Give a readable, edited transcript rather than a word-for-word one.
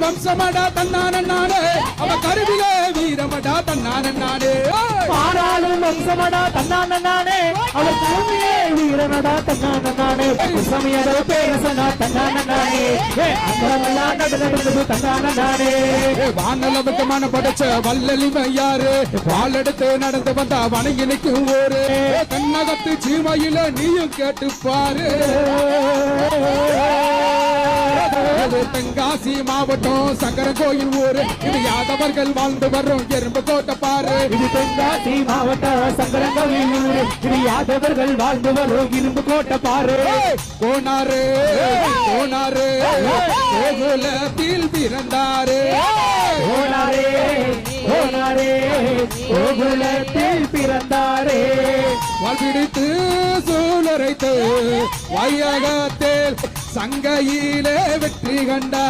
வம்சமடா தன்னான நானே அவ கருவிலே வீரமடா தன்னான நானே பாராளும் வம்சமடா தன்னான நானே அவர் பூமியே வீரனடா தன்னான நானே சமயட பேரசனா தன்னான நானே அங்கமெல்லாம் நடந்தது தன்னான நானே வானளவுக்கு மன படைச்ச வல்லலிவ யாரு வாழெடுத்து நடந்து வந்தா வணங்கி நிற்கும் ஊரு கண்ணகத்து சீமையில நீயும் கேட்டு பாரு தென்காசி மாவட்டம் சங்கர கோயில் ஊரு இது யாதவர்கள் வாழ்ந்து வரும் எறும்பு கோட்டை பாரு இது தென்காசி மாவட்டம் சங்கர கோயில் ஊரு இது யாதவர்கள் வாழ்ந்து வரும் இரும்பு கோட்டை பாரு கோனாரு கோனாரு கோகுலத்தில் பிறந்தாரு கோனாரே கோனாரே கோகுலத்தில் பிறந்தாரே வாழ்விடித்து சூழரைத்து வையகத்தில் சங்கையிலே வெற்றி கண்டா